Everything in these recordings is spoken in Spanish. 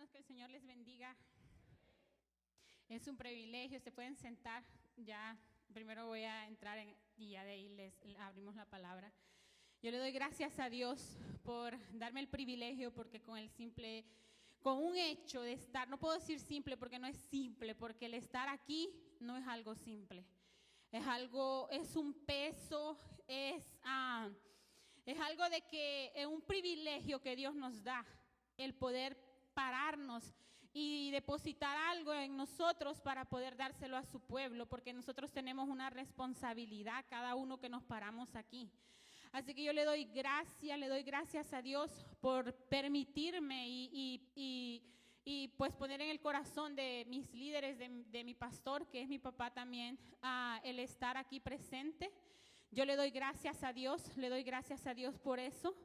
hermanos, que el Señor les bendiga. Es un privilegio, se pueden sentar. Ya primero voy a entrar y ya de ahí les abrimos la palabra. Yo le doy gracias a Dios por darme el privilegio, porque con un hecho de estar, no puedo decir simple porque no es simple, porque el estar aquí no es algo simple. Es un peso, es algo de que es un privilegio que Dios nos da, el poder pararnos y depositar algo en nosotros para poder dárselo a su pueblo, porque nosotros tenemos una responsabilidad, cada uno que nos paramos aquí. Así que yo le doy gracias a Dios por permitirme y pues poner en el corazón de mis líderes, de mi pastor, que es mi papá también, el estar aquí presente. Yo le doy gracias a Dios por eso,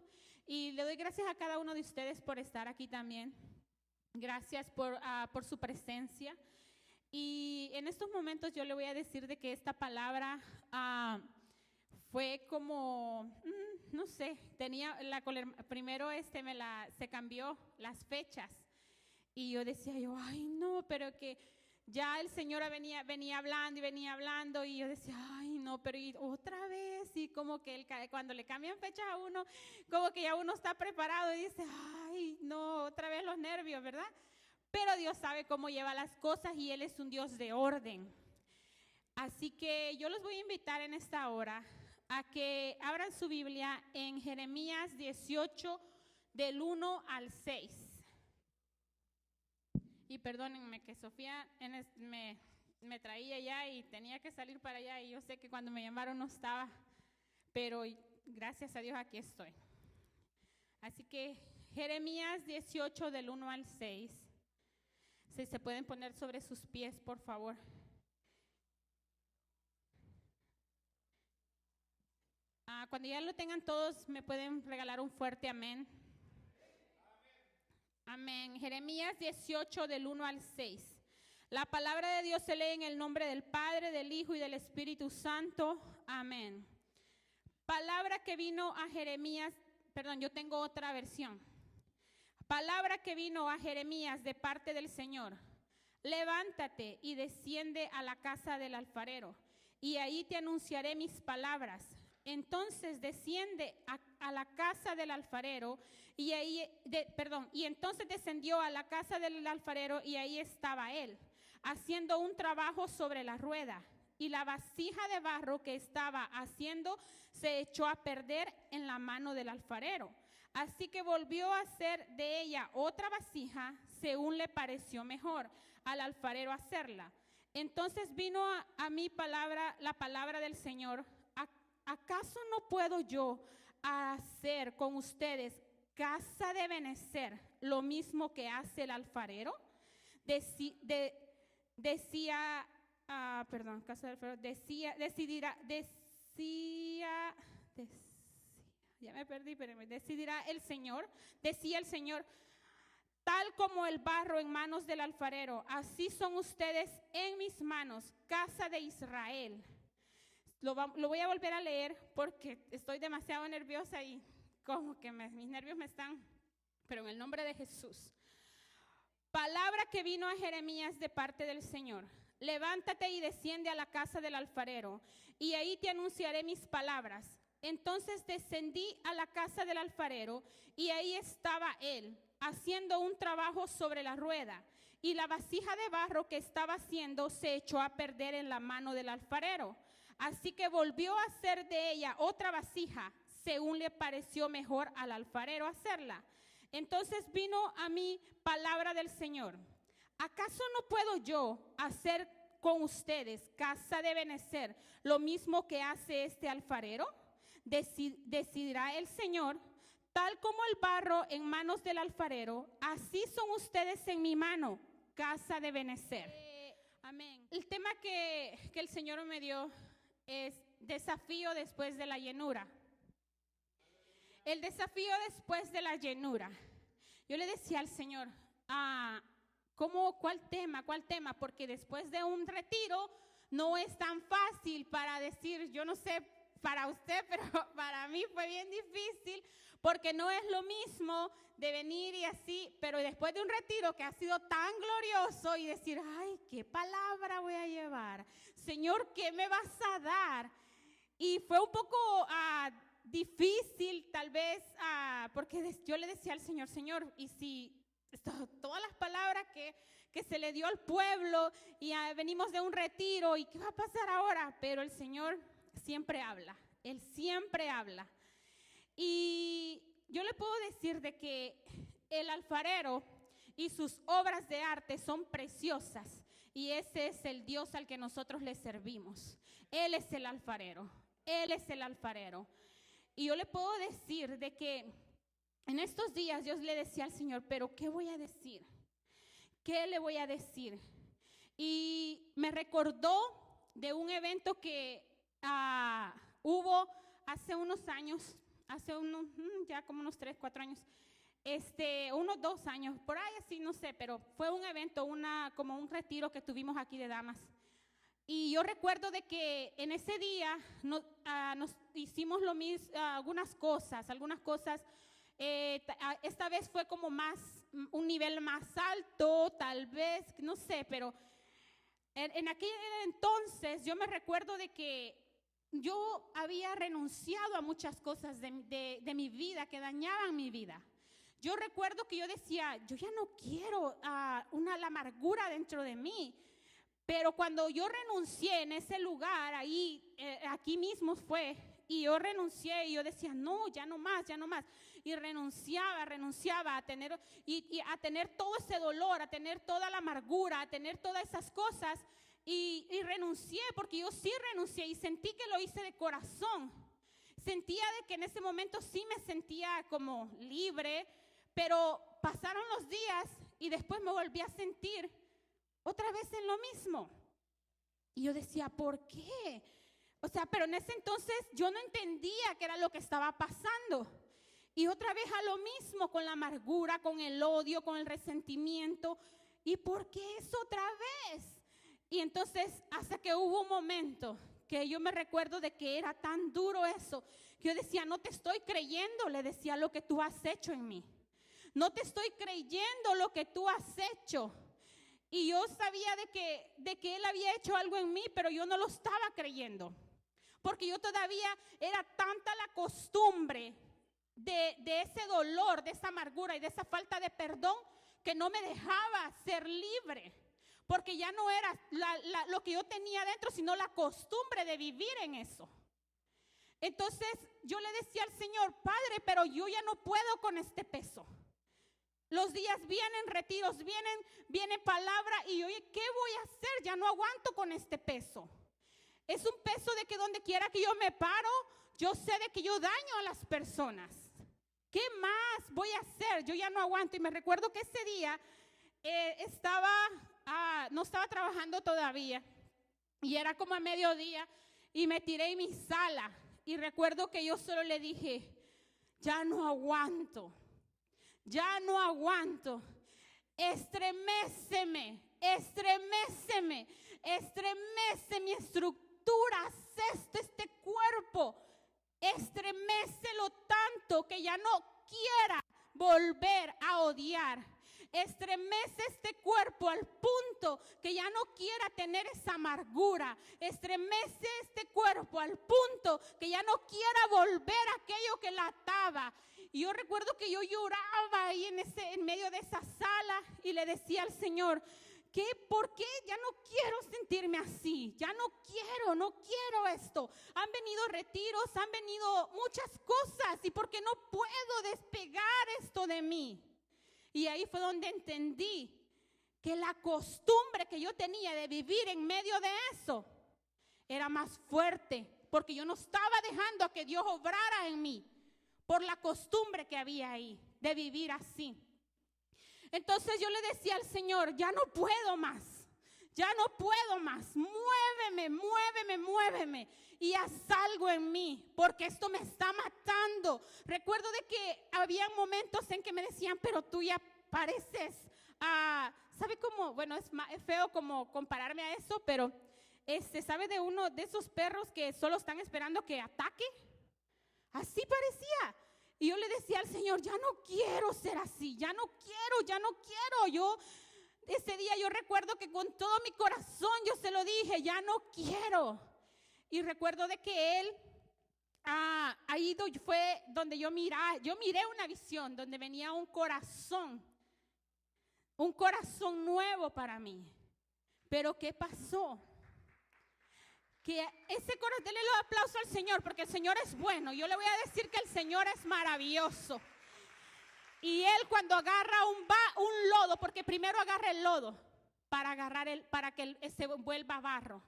y le doy gracias a cada uno de ustedes por estar aquí también. Gracias por su presencia. Y en estos momentos yo le voy a decir de que esta palabra fue como, no sé, primero se cambió las fechas, y yo decía ay no, pero que ya el Señor venía hablando, y yo decía, ay no, pero y otra vez, y como que cuando le cambian fechas a uno, como que ya uno está preparado y dice, ay no, otra vez los nervios, ¿verdad? Pero Dios sabe cómo lleva las cosas y Él es un Dios de orden. Así que yo los voy a invitar en esta hora a que abran su Biblia en Jeremías 18, del 1 al 6. Y perdónenme que Sofía me traía ya y tenía que salir para allá, y yo sé que cuando me llamaron no estaba, pero gracias a Dios aquí estoy. Así que Jeremías 18, del 1 al 6. Si se pueden poner sobre sus pies, por favor. Cuando ya lo tengan todos, me pueden regalar un fuerte amén. Amén. Jeremías 18, del 1 al 6. La palabra de Dios se lee en el nombre del Padre, del Hijo y del Espíritu Santo. Amén. Palabra que vino a Jeremías, yo tengo otra versión. Palabra que vino a Jeremías de parte del Señor. Levántate y desciende a la casa del alfarero, y ahí te anunciaré mis palabras. Entonces desciende a la casa del alfarero, y entonces descendió a la casa del alfarero, y ahí estaba él, haciendo un trabajo sobre la rueda, y la vasija de barro que estaba haciendo se echó a perder en la mano del alfarero. Así que volvió a hacer de ella otra vasija, según le pareció mejor al alfarero hacerla. Entonces vino a mí la palabra del Señor. ¿Acaso no puedo yo hacer con ustedes casa de Ebenezer lo mismo que hace el alfarero? Decidirá el Señor, decía el Señor, tal como el barro en manos del alfarero, así son ustedes en mis manos, casa de Israel. Lo voy a volver a leer porque estoy demasiado nerviosa y como que mis nervios me están, pero en el nombre de Jesús. Palabra que vino a Jeremías de parte del Señor. Levántate y desciende a la casa del alfarero, y ahí te anunciaré mis palabras. Entonces descendí a la casa del alfarero, y ahí estaba él, haciendo un trabajo sobre la rueda, y la vasija de barro que estaba haciendo se echó a perder en la mano del alfarero. Así que volvió a hacer de ella otra vasija, según le pareció mejor al alfarero hacerla. Entonces vino a mí palabra del Señor. ¿Acaso no puedo yo hacer con ustedes, casa de Ebenezer, lo mismo que hace este alfarero? Decidirá el Señor, tal como el barro en manos del alfarero, así son ustedes en mi mano, casa de Ebenezer. Amén. El tema que el Señor me dio es desafío después de la llenura. El desafío después de la llenura. Yo le decía al Señor, ¿cuál tema? Porque después de un retiro no es tan fácil para decir, yo no sé, para usted, pero para mí fue bien difícil, porque no es lo mismo de venir y así, pero después de un retiro que ha sido tan glorioso y decir, ay, ¿qué palabra voy a llevar? Señor, ¿qué me vas a dar? Y fue un poco difícil tal vez, porque yo le decía al Señor, Señor, y si todas las palabras que se le dio al pueblo y venimos de un retiro, ¿y qué va a pasar ahora? Pero el Señor siempre habla, Él siempre habla. Y yo le puedo decir de que el alfarero y sus obras de arte son preciosas, y ese es el Dios al que nosotros le servimos. Él es el alfarero, Él es el alfarero. Y yo le puedo decir de que en estos días yo le decía al Señor, pero ¿qué voy a decir? ¿Qué le voy a decir? Y me recordó de un evento que hubo hace unos años, ya como unos 3, 4 años, unos 2 años, por ahí así, no sé, pero fue un evento, como un retiro que tuvimos aquí de damas. Y yo recuerdo de que en ese día nos hicimos lo mismo, algunas cosas, esta vez fue como un nivel más alto, tal vez, no sé, pero en aquel entonces yo me recuerdo de que yo había renunciado a muchas cosas de mi vida que dañaban mi vida. Yo recuerdo que yo decía, yo ya no quiero la amargura dentro de mí. Pero cuando yo renuncié en ese lugar, aquí mismo fue, y yo renuncié y yo decía, no, ya no más. Y renunciaba a tener, y a tener todo ese dolor, a tener toda la amargura, a tener todas esas cosas. Y renuncié, porque yo sí renuncié y sentí que lo hice de corazón. Sentía de que en ese momento sí me sentía como libre, pero pasaron los días y después me volví a sentir otra vez en lo mismo. Y yo decía, ¿por qué? O sea, pero en ese entonces yo no entendía qué era lo que estaba pasando. Y otra vez a lo mismo, con la amargura, con el odio, con el resentimiento. ¿Y por qué eso otra vez? Y entonces, hasta que hubo un momento que yo me recuerdo de que era tan duro eso, que yo decía, no te estoy creyendo, le decía, lo que tú has hecho en mí. No te estoy creyendo lo que tú has hecho. Y yo sabía de que Él había hecho algo en mí, pero yo no lo estaba creyendo. Porque yo todavía era tanta la costumbre de ese dolor, de esa amargura y de esa falta de perdón, que no me dejaba ser libre. Porque ya no era lo que yo tenía dentro, sino la costumbre de vivir en eso. Entonces yo le decía al Señor, Padre, pero yo ya no puedo con este peso. Los días vienen, retiros viene palabra, y yo, ¿qué voy a hacer? Ya no aguanto con este peso. Es un peso de que donde quiera que yo me paro, yo sé de que yo daño a las personas. ¿Qué más voy a hacer? Yo ya no aguanto. Y me recuerdo que ese día no estaba trabajando todavía, y era como a mediodía, y me tiré en mi sala. Y recuerdo que yo solo le dije, ya no aguanto. Ya no aguanto, estreméceme mi estructura, este cuerpo, estremécelo tanto que ya no quiera volver a odiar. Estremece este cuerpo al punto que ya no quiera tener esa amargura. Estremece este cuerpo al punto que ya no quiera volver a aquello que la ataba. Y yo recuerdo que yo lloraba ahí en medio de esa sala y le decía al Señor, ¿por qué? Ya no quiero sentirme así, ya no quiero esto. Han venido retiros, han venido muchas cosas, y ¿por qué no puedo despegar esto de mí? Y ahí fue donde entendí que la costumbre que yo tenía de vivir en medio de eso era más fuerte, porque yo no estaba dejando a que Dios obrara en mí por la costumbre que había ahí de vivir así. Entonces yo le decía al Señor, ya no puedo más, muéveme, y haz algo en mí, porque esto me está matando. Recuerdo de que había momentos en que me decían, pero tú ya pareces, ¿sabe cómo? Bueno, es feo como compararme a eso, pero ¿sabe de uno de esos perros que solo están esperando que ataque? Así parecía. Y yo le decía al Señor, ya no quiero ser así, ya no quiero. Ese día yo recuerdo que con todo mi corazón yo se lo dije, ya no quiero. Y recuerdo de que Él, ahí fue donde yo miré una visión donde venía un corazón nuevo para mí. Pero ¿qué pasó? Que ese corazón, denle los aplausos al Señor, porque el Señor es bueno. Yo le voy a decir que el Señor es maravilloso. Y Él cuando agarra un lodo, porque primero agarra el lodo para que se vuelva barro.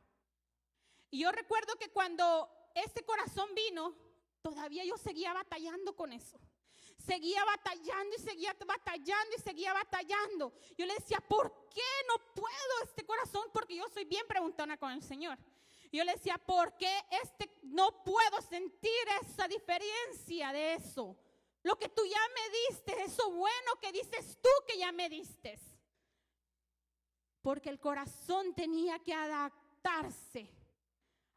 Y yo recuerdo que cuando ese corazón vino, todavía yo seguía batallando con eso. Seguía batallando y seguía batallando y seguía batallando. Yo le decía, ¿por qué no puedo este corazón? Porque yo soy bien preguntona con el Señor. Yo le decía, ¿por qué no puedo sentir esa diferencia de eso? Lo que tú ya me diste, eso bueno que dices tú que ya me diste. Porque el corazón tenía que adaptarse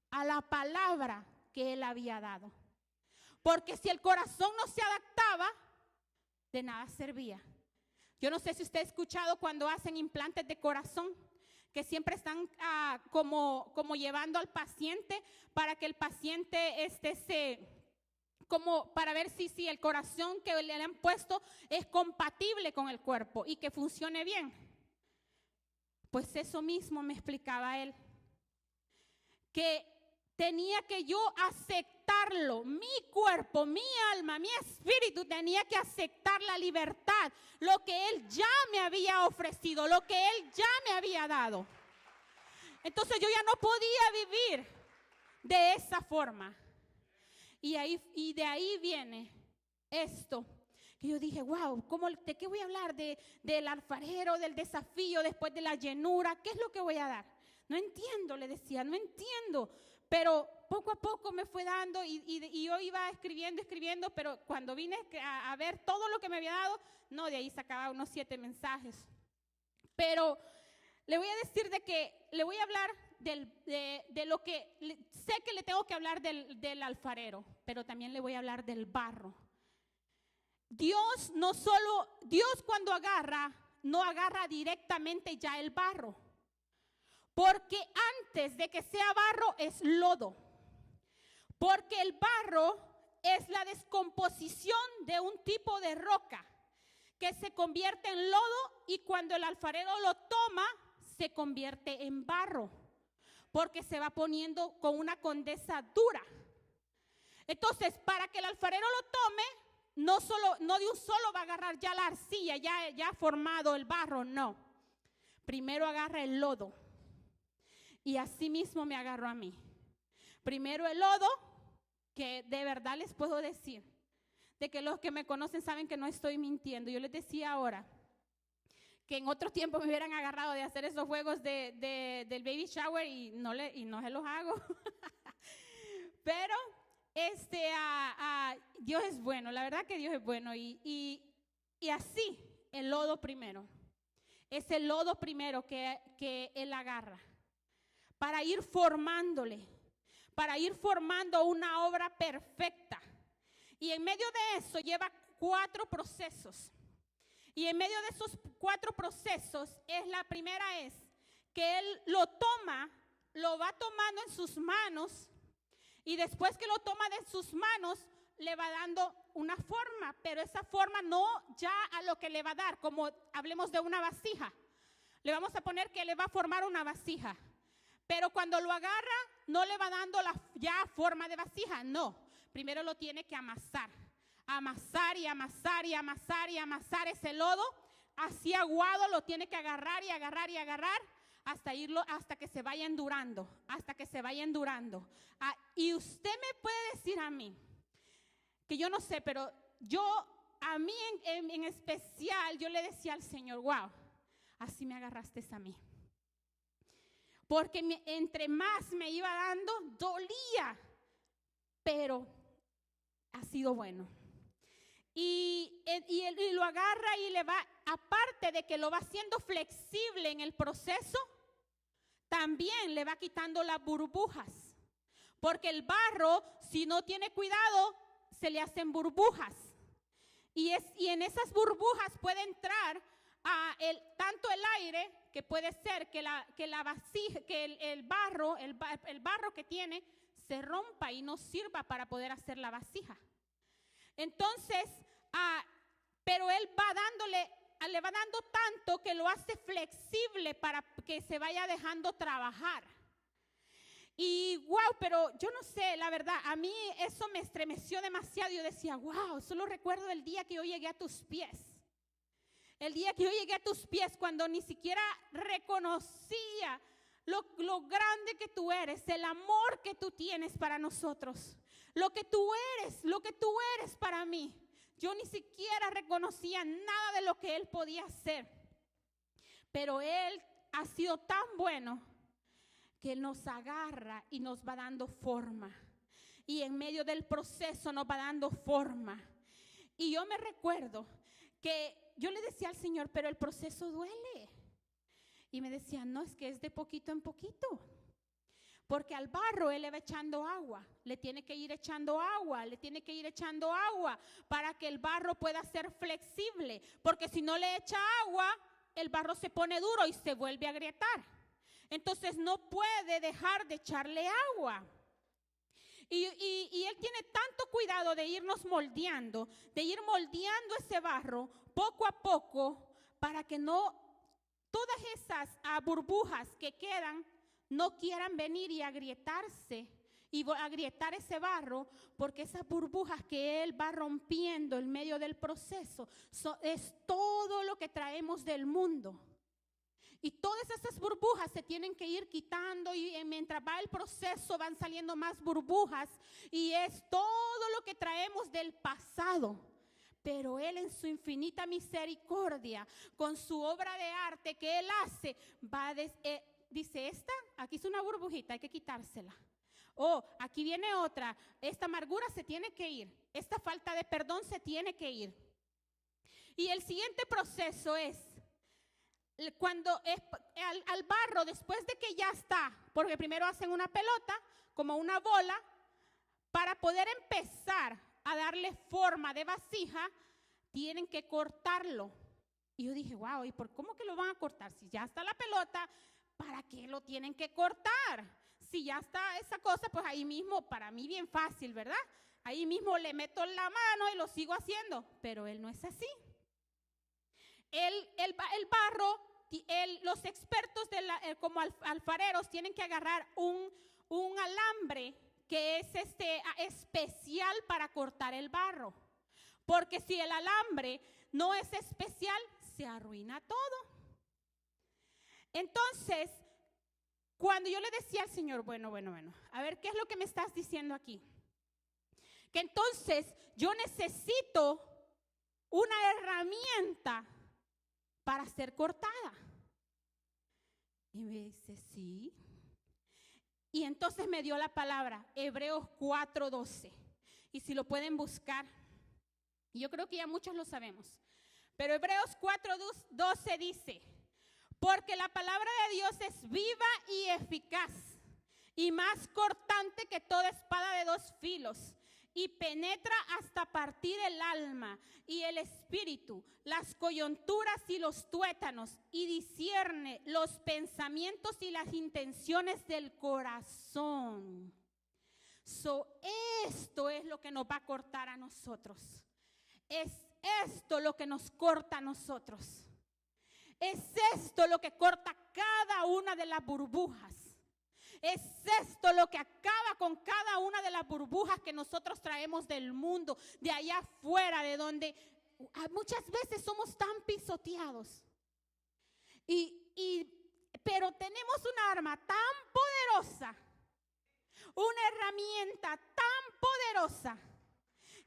a la palabra que Él había dado. Porque si el corazón no se adaptaba, de nada servía. Yo no sé si usted ha escuchado cuando hacen implantes de corazón, que siempre están como llevando al paciente para que el paciente para ver si el corazón que le han puesto es compatible con el cuerpo y que funcione bien. Pues eso mismo me explicaba él, que tenía que yo aceptarlo, mi cuerpo, mi alma, mi espíritu tenía que aceptar la libertad, lo que Él ya me había ofrecido, lo que Él ya me había dado. Entonces yo ya no podía vivir de esa forma. Y de ahí viene esto, que yo dije, wow, ¿de qué voy a hablar? Del alfarero, del desafío, después de la llenura, ¿qué es lo que voy a dar? No entiendo, le decía, no entiendo. Pero poco a poco me fue dando y yo iba escribiendo, pero cuando vine a ver todo lo que me había dado, no, de ahí sacaba unos 7 mensajes. Pero le voy a decir de que le voy a hablar de lo que sé que le tengo que hablar del alfarero, pero también le voy a hablar del barro. Dios cuando agarra, no agarra directamente ya el barro. Porque antes de que sea barro es lodo. Porque el barro es la descomposición de un tipo de roca que se convierte en lodo y cuando el alfarero lo toma se convierte en barro. Porque se va poniendo con una condesa dura. Entonces, para que el alfarero lo tome, no de un solo va a agarrar ya la arcilla, ya formado el barro, no. Primero agarra el lodo. Y así mismo me agarró a mí. Primero el lodo, que de verdad les puedo decir, de que los que me conocen saben que no estoy mintiendo. Yo les decía ahora que en otro tiempo me hubieran agarrado de hacer esos juegos del baby shower y no se los hago. Pero Dios es bueno, la verdad que Dios es bueno. Y así, el lodo primero. Es el lodo primero que Él agarra. Para ir formándole, para ir formando una obra perfecta. Y en medio de eso lleva 4 procesos. Y en medio de esos 4 procesos, la primera es que Él lo va tomando en sus manos. Y después que lo toma de sus manos, le va dando una forma. Pero esa forma no ya a lo que le va a dar, como hablemos de una vasija. Le vamos a poner que le va a formar una vasija. Pero cuando lo agarra, no le va dando ya forma de vasija, no. Primero lo tiene que amasar. Amasar y amasar y amasar y amasar ese lodo. Así aguado lo tiene que agarrar y agarrar y agarrar hasta que se vaya endurando. Hasta que se vaya endurando. Y usted me puede decir a mí, que yo no sé, pero a mí en especial, yo le decía al Señor, wow, así me agarraste a mí. Porque entre más me iba dando, dolía. Pero ha sido bueno. Y lo agarra y le va, aparte de que lo va haciendo flexible en el proceso, también le va quitando las burbujas. Porque el barro, si no tiene cuidado, se le hacen burbujas. Y en esas burbujas puede entrar tanto el aire, que puede ser que la vasija, que el barro que tiene se rompa y no sirva para poder hacer la vasija. Entonces, pero él le va dando tanto que lo hace flexible para que se vaya dejando trabajar. Y wow, pero yo no sé, la verdad, a mí eso me estremeció demasiado. Yo decía, wow, solo recuerdo el día que yo llegué a tus pies. El día que yo llegué a tus pies, cuando ni siquiera reconocía lo grande que tú eres, el amor que tú tienes para nosotros, lo que tú eres para mí. Yo ni siquiera reconocía nada de lo que Él podía hacer. Pero Él ha sido tan bueno que nos agarra y nos va dando forma. Y en medio del proceso nos va dando forma. Y yo me recuerdo que yo le decía al Señor, pero el proceso duele. Y me decía, no, es que es de poquito en poquito. Porque al barro Él le va echando agua. Le tiene que ir echando agua, para que el barro pueda ser flexible. Porque si no le echa agua, el barro se pone duro y se vuelve a agrietar. Entonces no puede dejar de echarle agua. Y Él tiene tanto cuidado de irnos moldeando, de ir moldeando ese barro poco a poco, para que no todas esas burbujas que quedan no quieran venir y agrietarse y agrietar ese barro, porque esas burbujas que Él va rompiendo en medio del proceso es todo lo que traemos del mundo. Y todas esas burbujas se tienen que ir quitando, y mientras va el proceso van saliendo más burbujas, y es todo lo que traemos del pasado. Pero Él, en su infinita misericordia, con su obra de arte que Él hace, dice, aquí es una burbujita, hay que quitársela. Aquí viene otra, esta amargura se tiene que ir, esta falta de perdón se tiene que ir. Y el siguiente proceso es cuando al barro, después de que ya está, porque primero hacen una pelota, como una bola, para poder empezar a darle forma de vasija, tienen que cortarlo. Y yo dije, wow, ¿y cómo que lo van a cortar? Si ya está la pelota, ¿para qué lo tienen que cortar? Si ya está esa cosa, pues ahí mismo, para mí bien fácil, ¿verdad? Ahí mismo le meto la mano y lo sigo haciendo. Pero Él no es así. El barro, los expertos como alfareros tienen que agarrar un alambre que es especial para cortar el barro. Porque si el alambre no es especial, se arruina todo. Entonces, cuando yo le decía al Señor, bueno, a ver, ¿qué es lo que me estás diciendo aquí? Que entonces yo necesito una herramienta para ser cortada. Y me dice, sí. Y entonces me dio la palabra, Hebreos 4:12. Y si lo pueden buscar, yo creo que ya muchos lo sabemos. Pero Hebreos 4:12 dice, porque la palabra de Dios es viva y eficaz, y más cortante que toda espada de dos filos, y penetra hasta partir el alma y el espíritu, las coyunturas y los tuétanos, y discierne los pensamientos y las intenciones del corazón. Esto es lo que nos va a cortar a nosotros. Es esto lo que nos corta a nosotros. Es esto lo que corta cada una de las burbujas. Es esto lo que acaba con cada una de las burbujas que nosotros traemos del mundo, de allá afuera, de donde muchas veces somos tan pisoteados. Pero tenemos una arma tan poderosa, una herramienta tan poderosa,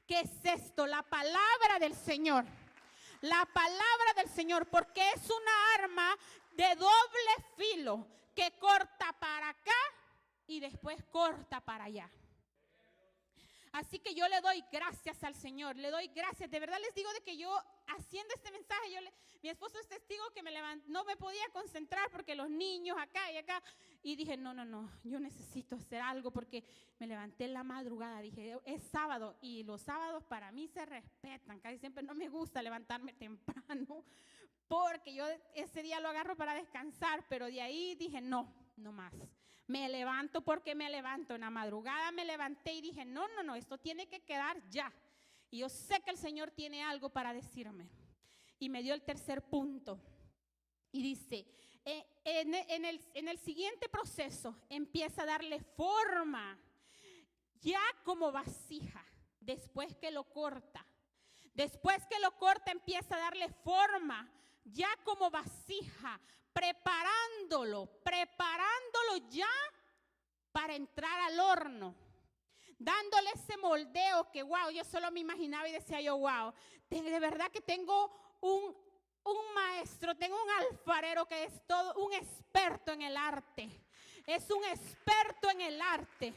que es esto, la palabra del Señor. La palabra del Señor, porque es una arma de doble filo que corta para acá y después corta para allá. Así que yo le doy gracias al Señor, le doy gracias. De verdad les digo de que yo haciendo este mensaje, mi esposo es testigo que no me podía concentrar porque los niños acá y acá. Y dije, no, yo necesito hacer algo porque me levanté en la madrugada. Dije, es sábado y los sábados para mí se respetan. Casi siempre no me gusta levantarme temprano porque yo ese día lo agarro para descansar. Pero de ahí dije, no más. Me levanto porque me levanto. En la madrugada me levanté y dije, no, esto tiene que quedar ya. Y yo sé que el Señor tiene algo para decirme. Y me dio el tercer punto. Y dice, en el siguiente proceso empieza a darle forma, ya como vasija, después que lo corta. Después que lo corta empieza a darle forma, ya como vasija, preparándolo ya para entrar al horno, dándole ese moldeo que wow, yo solo me imaginaba y decía yo, wow, de verdad que tengo un maestro, tengo un alfarero que es todo un experto en el arte, es un experto en el arte.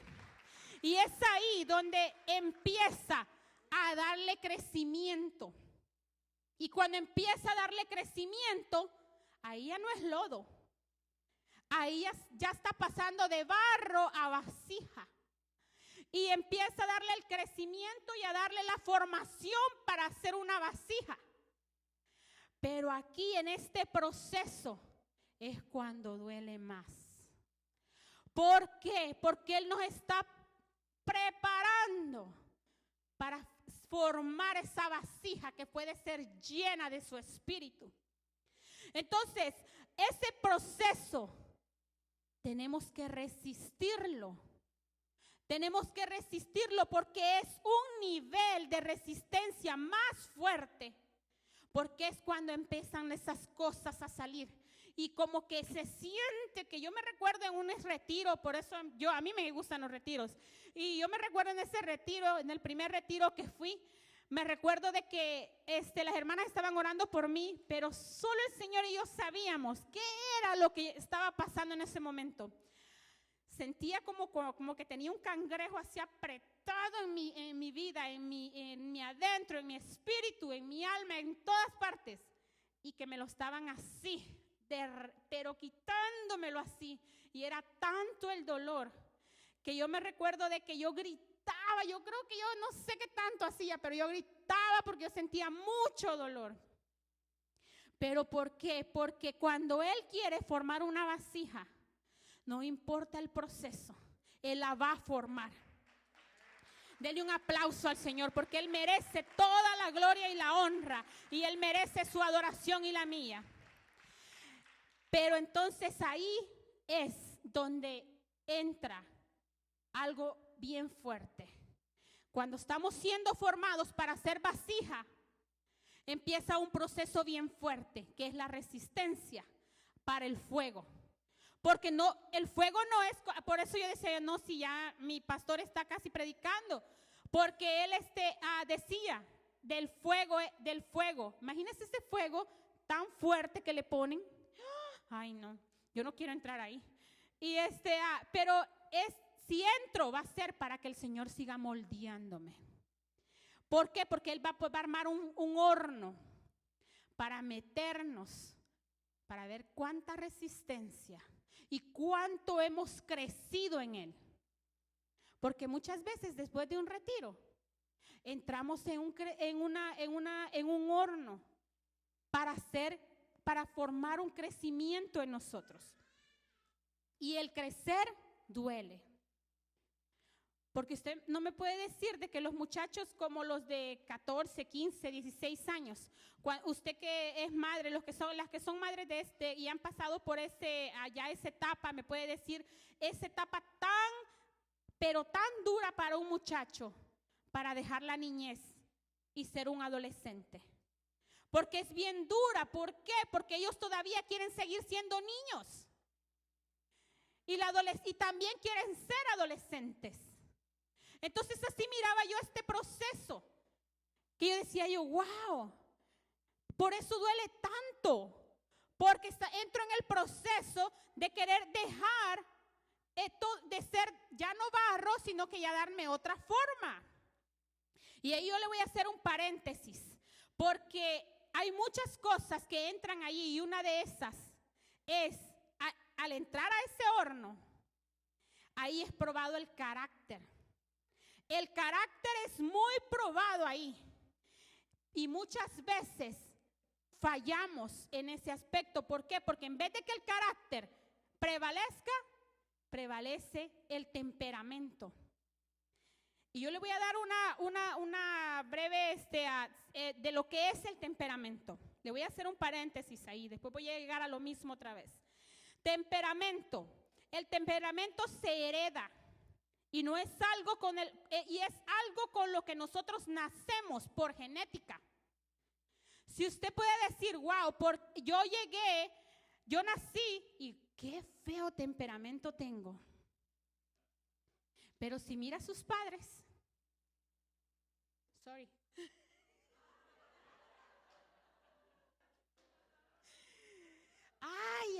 Y es ahí donde empieza a darle crecimiento. Y cuando empieza a darle crecimiento, ahí ya no es lodo. Ahí ya está pasando de barro a vasija. Y empieza a darle el crecimiento y a darle la formación para hacer una vasija. Pero aquí en este proceso es cuando duele más. ¿Por qué? Porque Él nos está preparando para formar esa vasija que puede ser llena de su espíritu. Entonces, ese proceso tenemos que resistirlo. Tenemos que resistirlo porque es un nivel de resistencia más fuerte. Porque es cuando empiezan esas cosas a salir. Y como que se siente, que yo me recuerdo en un retiro, por eso a mí me gustan los retiros. Y yo me recuerdo en ese retiro, en el primer retiro que fui, me recuerdo de que las hermanas estaban orando por mí, pero solo el Señor y yo sabíamos qué era lo que estaba pasando en ese momento. Sentía como que tenía un cangrejo así apretado en mi vida, en mi adentro, en mi espíritu, en mi alma, en todas partes. Y que me lo estaban así, pero quitándomelo así. Y era tanto el dolor que yo me recuerdo de que yo gritaba. Yo creo que yo no sé qué tanto hacía, pero yo gritaba porque yo sentía mucho dolor. ¿Pero por qué? Porque cuando Él quiere formar una vasija, no importa el proceso, Él la va a formar. Denle un aplauso al Señor porque Él merece toda la gloria y la honra. Y Él merece su adoración y la mía. Pero entonces ahí es donde entra algo bien fuerte. Cuando estamos siendo formados para hacer vasija, empieza un proceso bien fuerte, que es la resistencia para el fuego. Porque el fuego no es, por eso yo decía, no, si ya mi pastor está casi predicando, porque él decía del fuego. Imagínense ese fuego tan fuerte que le ponen. Ay, no, yo no quiero entrar ahí. Y pero si entro va a ser para que el Señor siga moldeándome. ¿Por qué? Porque Él va a armar un horno para meternos, para ver cuánta resistencia y cuánto hemos crecido en Él. Porque muchas veces después de un retiro entramos en un horno para formar un crecimiento en nosotros. Y el crecer duele. Porque usted no me puede decir de que los muchachos como los de 14, 15, 16 años, usted que es madre, las que son madres de y han pasado por esa etapa, me puede decir esa etapa pero tan dura para un muchacho, para dejar la niñez y ser un adolescente. Porque es bien dura. ¿Por qué? Porque ellos todavía quieren seguir siendo niños. Y también quieren ser adolescentes. Entonces así miraba yo este proceso. Que yo decía wow. Por eso duele tanto. Porque entro en el proceso de querer dejar esto de ser ya no barro, sino que ya darme otra forma. Y ahí yo le voy a hacer un paréntesis, porque hay muchas cosas que entran allí y una de esas es, al entrar a ese horno, ahí es probado el carácter. El carácter es muy probado ahí y muchas veces fallamos en ese aspecto. ¿Por qué? Porque en vez de que el carácter prevalezca, prevalece el temperamento. Y yo le voy a dar una breve de lo que es el temperamento. Le voy a hacer un paréntesis ahí, después voy a llegar a lo mismo otra vez. Temperamento. El temperamento se hereda y no es algo y es algo con lo que nosotros nacemos por genética. Si usted puede decir, wow, yo nací y qué feo temperamento tengo. Pero si mira a sus padres, ay,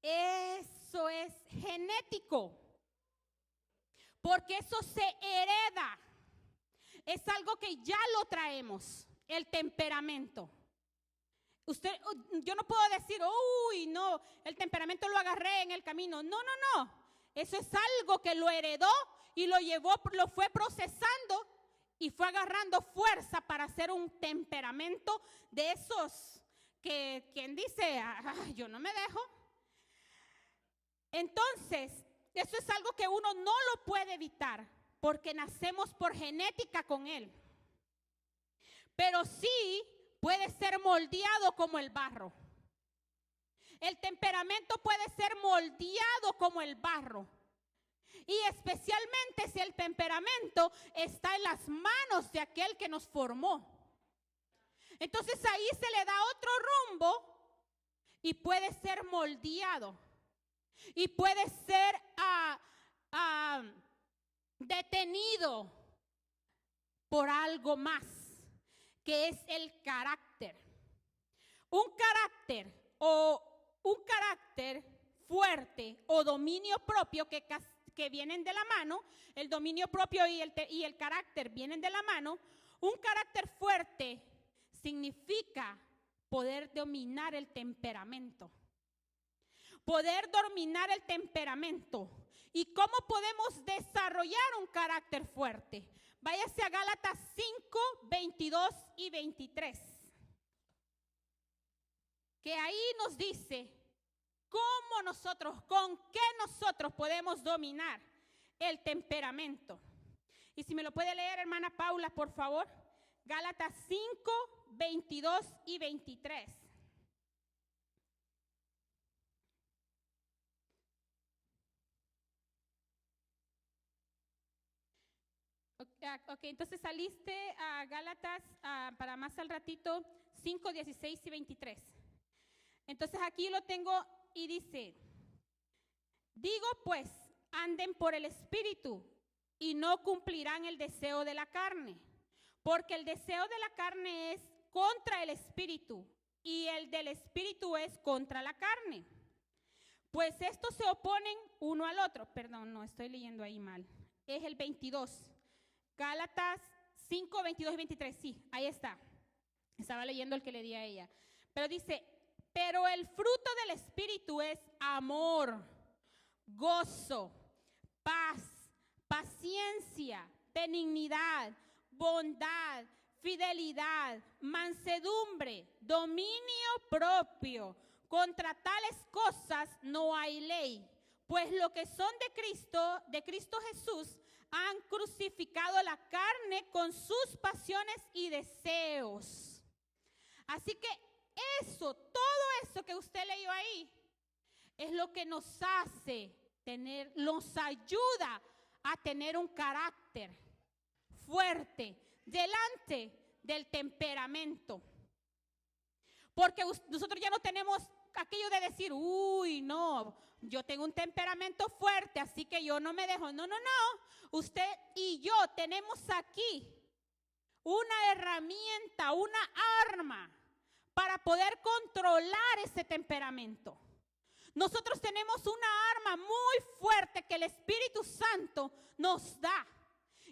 eso es genético, porque eso se hereda, es algo que ya lo traemos, el temperamento. Yo no puedo decir, uy, no, el temperamento lo agarré en el camino. No, eso es algo que lo heredó y lo fue procesando y fue agarrando fuerza para hacer un temperamento de esos que quien dice, yo no me dejo. Entonces, eso es algo que uno no lo puede evitar porque nacemos por genética con él. Pero sí puede ser moldeado como el barro. El temperamento puede ser moldeado como el barro. Y especialmente si el temperamento está en las manos de aquel que nos formó. Entonces ahí se le da otro rumbo y puede ser moldeado. Y puede ser detenido por algo más, que es el carácter. Un carácter fuerte o dominio propio que vienen de la mano, el dominio propio y el carácter vienen de la mano. Un carácter fuerte significa poder dominar el temperamento. Poder dominar el temperamento. ¿Y cómo podemos desarrollar un carácter fuerte? Váyase a Gálatas 5, 22 y 23. Que ahí nos dice con qué nosotros podemos dominar el temperamento. Y si me lo puede leer, hermana Paula, por favor. Gálatas 5, 22 y 23. Ok, entonces saliste a Gálatas para más al ratito 5, 16 y 23. Entonces aquí lo tengo y dice, digo pues, anden por el Espíritu y no cumplirán el deseo de la carne, porque el deseo de la carne es contra el Espíritu y el del Espíritu es contra la carne. Pues estos se oponen uno al otro. Perdón, no, estoy leyendo ahí mal. Es el 22. Gálatas 5, 22 y 23, sí, ahí está. Estaba leyendo el que le di a ella. Pero dice, pero el fruto del Espíritu es amor, gozo, paz, paciencia, benignidad, bondad, fidelidad, mansedumbre, dominio propio. Contra tales cosas no hay ley. Pues lo que son de Cristo Jesús, han crucificado la carne con sus pasiones y deseos. Así que todo eso que usted leyó ahí, es lo que nos ayuda a tener un carácter fuerte delante del temperamento. Porque nosotros ya no tenemos aquello de decir, uy, no, yo tengo un temperamento fuerte, así que yo no me dejo. No. Usted y yo tenemos aquí una herramienta, una arma para poder controlar ese temperamento. Nosotros tenemos una arma muy fuerte que el Espíritu Santo nos da.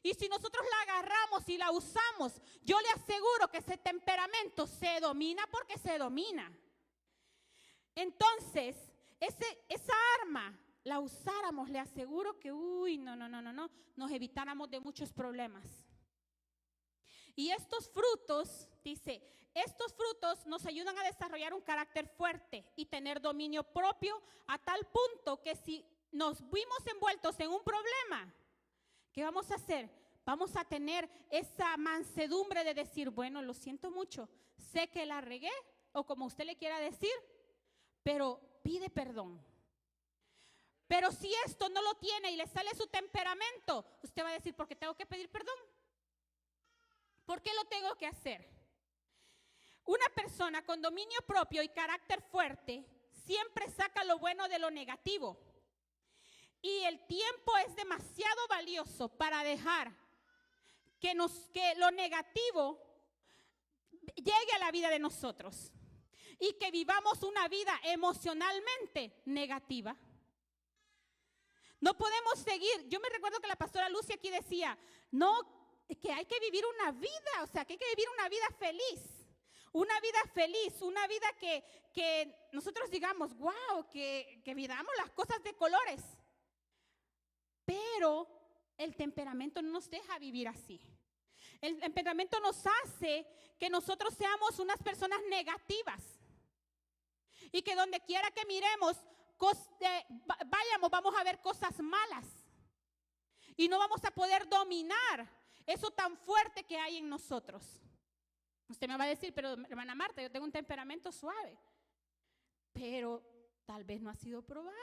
Y si nosotros la agarramos y la usamos, yo le aseguro que ese temperamento se domina porque se domina. Entonces, esa arma la usáramos, le aseguro que, no, nos evitáramos de muchos problemas. Y estos frutos, dice, estos frutos nos ayudan a desarrollar un carácter fuerte y tener dominio propio a tal punto que si nos vimos envueltos en un problema, ¿qué vamos a hacer? Vamos a tener esa mansedumbre de decir, bueno, lo siento mucho, sé que la regué, o como usted le quiera decir, pero pide perdón. Pero si esto no lo tiene y le sale su temperamento, usted va a decir, ¿por qué tengo que pedir perdón? ¿Por qué lo tengo que hacer? Una persona con dominio propio y carácter fuerte siempre saca lo bueno de lo negativo. Y el tiempo es demasiado valioso para dejar que lo negativo llegue a la vida de nosotros y que vivamos una vida emocionalmente negativa. No podemos seguir. Yo me recuerdo que la pastora Lucy aquí decía, no, que hay que vivir una vida, o sea, que hay que vivir una vida feliz. Una vida feliz, una vida que nosotros digamos, wow, que vivamos las cosas de colores. Pero el temperamento no nos deja vivir así. El temperamento nos hace que nosotros seamos unas personas negativas. Y que donde quiera que miremos, vamos a ver cosas malas. Y no vamos a poder dominar eso tan fuerte que hay en nosotros. Usted me va a decir, pero hermana Marta, yo tengo un temperamento suave. Pero tal vez no ha sido probado.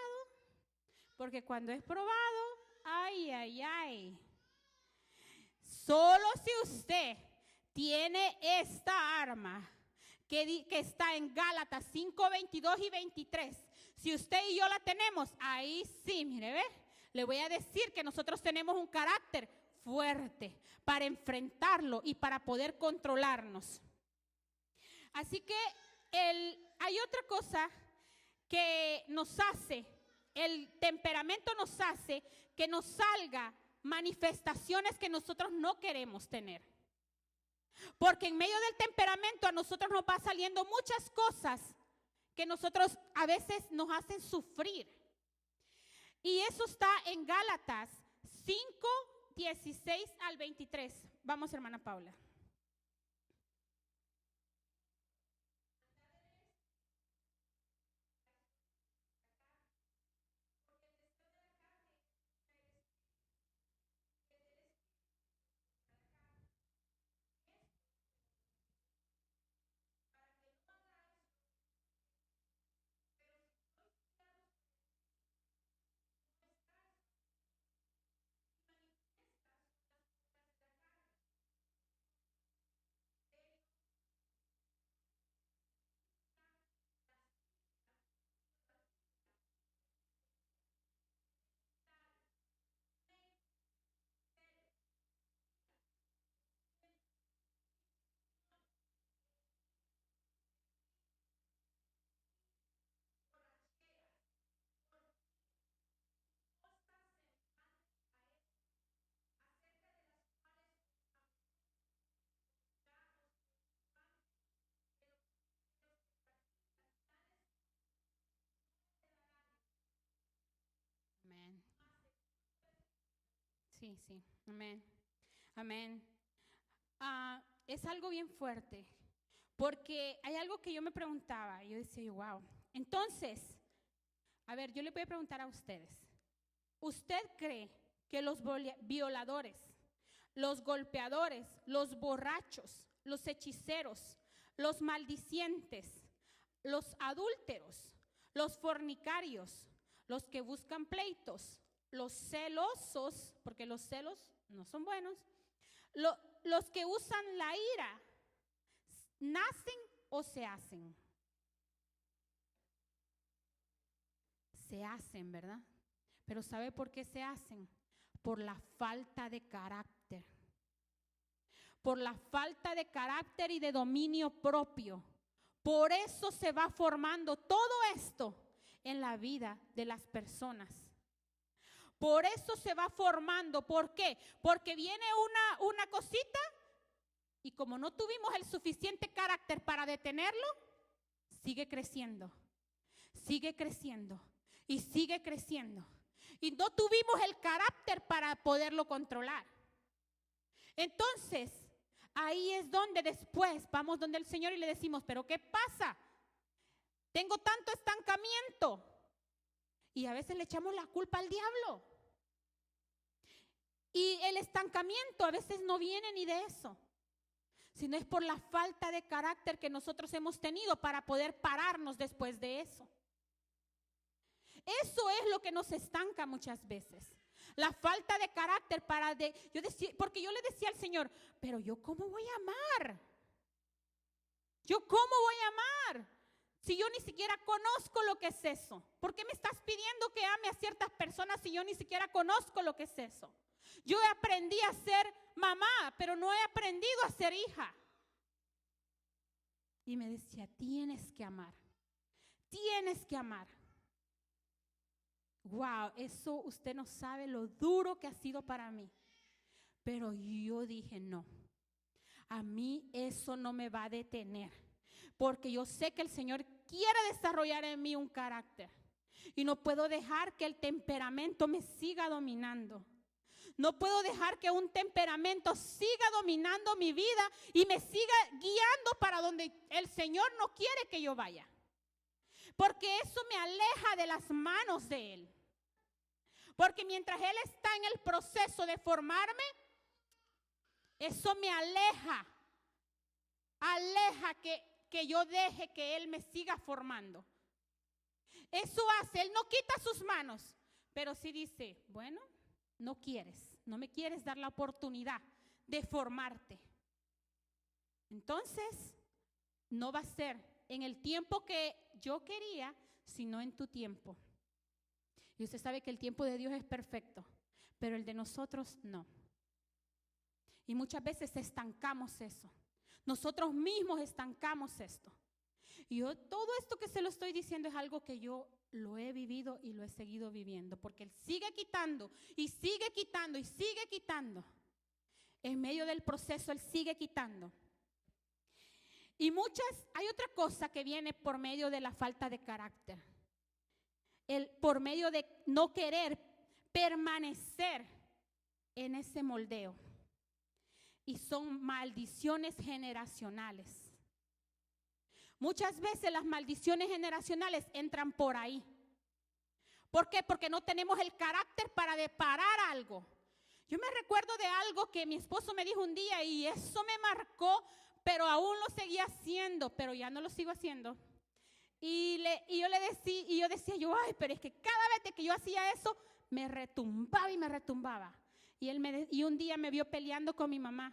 Porque cuando es probado, ay. Solo si usted tiene esta arma que está en Gálatas 5, 22 y 23. Si usted y yo la tenemos, ahí sí, mire, ¿ve? Le voy a decir que nosotros tenemos un carácter fuerte para enfrentarlo y para poder controlarnos. Así que hay otra cosa que nos hace, el temperamento nos hace que nos salga manifestaciones que nosotros no queremos tener. Porque en medio del temperamento a nosotros nos va saliendo muchas cosas que nosotros a veces nos hacen sufrir. Y eso está en Gálatas 5, 16 al 23. Vamos, hermana Paula. Amén. Sí, amén. Es algo bien fuerte, porque hay algo que yo me preguntaba, y yo decía, wow. Entonces, a ver, yo le voy a preguntar a ustedes, ¿usted cree que los violadores, los golpeadores, los borrachos, los hechiceros, los maldicientes, los adúlteros, los fornicarios, los que buscan pleitos, los celosos, porque los celos no son buenos, los que usan la ira, nacen o se hacen? Se hacen, ¿verdad? Pero ¿sabe por qué se hacen? Por la falta de carácter. Por la falta de carácter y de dominio propio. Por eso se va formando todo esto en la vida de las personas. Por eso se va formando. ¿Por qué? Porque viene una cosita y como no tuvimos el suficiente carácter para detenerlo, sigue creciendo, sigue creciendo y sigue creciendo. Y no tuvimos el carácter para poderlo controlar. Entonces, ahí es donde después vamos donde el Señor y le decimos, ¿pero qué pasa? Tengo tanto estancamiento. Y a veces le echamos la culpa al diablo. Y el estancamiento a veces no viene ni de eso, sino es por la falta de carácter que nosotros hemos tenido para poder pararnos después de eso. Eso es lo que nos estanca muchas veces. La falta de carácter porque yo le decía al Señor, pero yo ¿cómo voy a amar? ¿Yo cómo voy a amar? Si yo ni siquiera conozco lo que es eso. ¿Por qué me estás pidiendo que ame a ciertas personas si yo ni siquiera conozco lo que es eso? Yo aprendí a ser mamá, pero no he aprendido a ser hija. Y me decía, tienes que amar. Tienes que amar. Wow, eso usted no sabe lo duro que ha sido para mí. Pero yo dije, no, a mí eso no me va a detener. Porque yo sé que el Señor quiere desarrollar en mí un carácter. Y no puedo dejar que el temperamento me siga dominando. No puedo dejar que un temperamento siga dominando mi vida y me siga guiando para donde el Señor no quiere que yo vaya. Porque eso me aleja de las manos de Él. Porque mientras Él está en el proceso de formarme, eso me aleja que yo deje que Él me siga formando. Eso hace, Él no quita sus manos, pero sí dice, bueno, no me quieres dar la oportunidad de formarte. Entonces, no va a ser en el tiempo que yo quería, sino en tu tiempo. Y usted sabe que el tiempo de Dios es perfecto, pero el de nosotros no. Y muchas veces estancamos eso. Nosotros mismos estancamos esto. Y yo todo esto que se lo estoy diciendo es algo que yo lo he vivido y lo he seguido viviendo. Porque Él sigue quitando y sigue quitando y sigue quitando. En medio del proceso Él sigue quitando. Y hay otra cosa que viene por medio de la falta de carácter. Por medio de no querer permanecer en ese moldeo. Y son maldiciones generacionales. Muchas veces las maldiciones generacionales entran por ahí. ¿Por qué? Porque no tenemos el carácter para parar algo. Yo me recuerdo de algo que mi esposo me dijo un día y eso me marcó, pero aún lo seguía haciendo, pero ya no lo sigo haciendo. Y yo decía, ay, pero es que cada vez que yo hacía eso, me retumbaba y me retumbaba. Y un día me vio peleando con mi mamá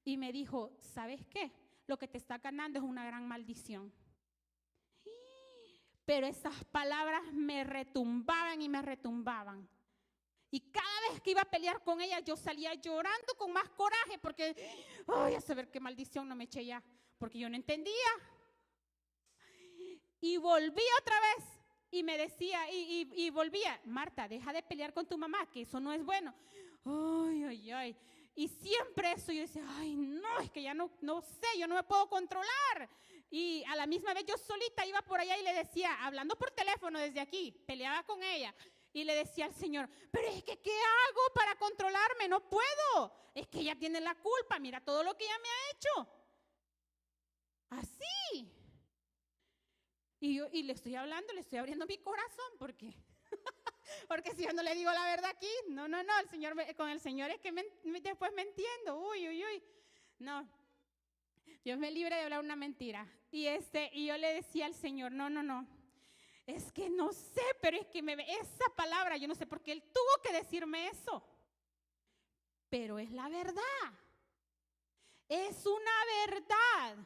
y me dijo, ¿sabes qué? Lo que te está ganando es una gran maldición. Pero esas palabras me retumbaban y me retumbaban. Y cada vez que iba a pelear con ella, yo salía llorando con más coraje porque, ay, a saber qué maldición no me eché ya, porque yo no entendía. Y volví otra vez y me decía, y volvía, Marta, deja de pelear con tu mamá, que eso no es bueno. Ay, ay, ay. Y siempre eso yo decía, ay, no, es que ya no sé, yo no me puedo controlar. Y a la misma vez yo solita iba por allá y le decía, hablando por teléfono desde aquí, peleaba con ella. Y le decía al Señor, pero es que ¿qué hago para controlarme? No puedo. Es que ella tiene la culpa, mira todo lo que ella me ha hecho. Así. Y le estoy hablando, le estoy abriendo mi corazón, porque si yo no le digo la verdad aquí, no, con el Señor es que después me entiendo, uy, no, Dios me libre de hablar una mentira, y yo le decía al Señor, no, es que no sé, pero es que esa palabra, yo no sé por qué Él tuvo que decirme eso, pero es la verdad, es una verdad.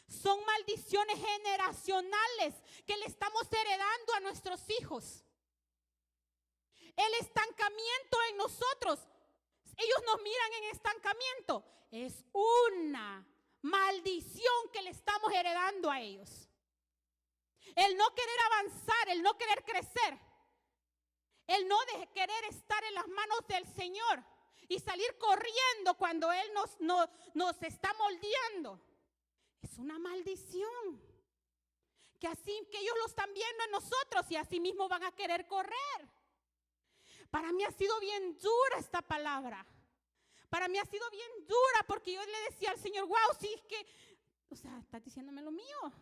Son maldiciones generacionales que le estamos heredando a nuestros hijos. El estancamiento en nosotros, ellos nos miran en estancamiento, es una maldición que le estamos heredando a ellos. El no querer avanzar, el no querer crecer, El no de querer estar en las manos del Señor y salir corriendo cuando Él nos está moldeando. Es una maldición. Que así que ellos lo están viendo en nosotros y así mismo van a querer correr. Para mí ha sido bien dura esta palabra. Para mí ha sido bien dura porque yo le decía al Señor, wow, sí es que, o sea, estás diciéndome lo mío.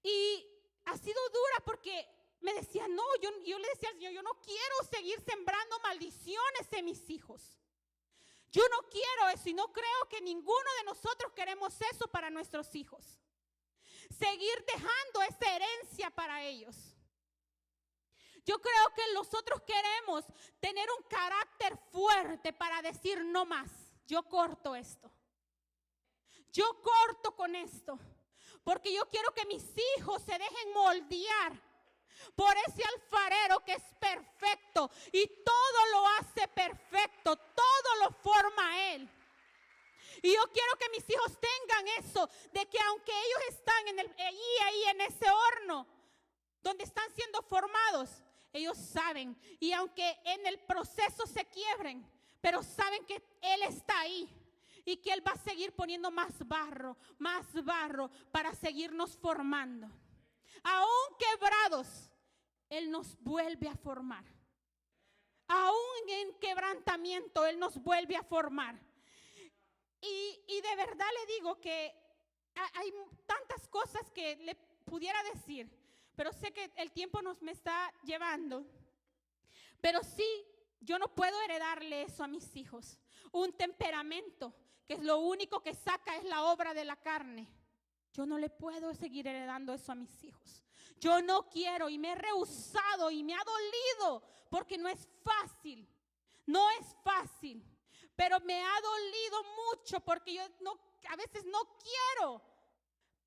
Y ha sido dura porque me decía, no, yo le decía al Señor, yo no quiero seguir sembrando maldiciones en mis hijos. Yo no quiero eso y no creo que ninguno de nosotros queremos eso para nuestros hijos. Seguir dejando esa herencia para ellos. Yo creo que nosotros queremos tener un carácter fuerte para decir no más. Yo corto esto. Yo corto con esto. Porque yo quiero que mis hijos se dejen moldear por ese alfarero que es perfecto y todo lo hace perfecto, todo lo forma Él. Y yo quiero que mis hijos tengan eso, de que aunque ellos están ahí en ese horno, donde están siendo formados, ellos saben, y aunque en el proceso se quiebren, pero saben que Él está ahí. Y que Él va a seguir poniendo más barro para seguirnos formando. Aún quebrados, Él nos vuelve a formar. Aún en quebrantamiento, Él nos vuelve a formar. Y de verdad le digo que hay tantas cosas que le pudiera decir, pero sé que el tiempo me está llevando. Pero sí, yo no puedo heredarle eso a mis hijos. Un temperamento que es lo único que saca es la obra de la carne. Yo no le puedo seguir heredando eso a mis hijos. Yo no quiero y me he rehusado y me ha dolido porque no es fácil. No es fácil, pero me ha dolido mucho porque yo a veces no quiero.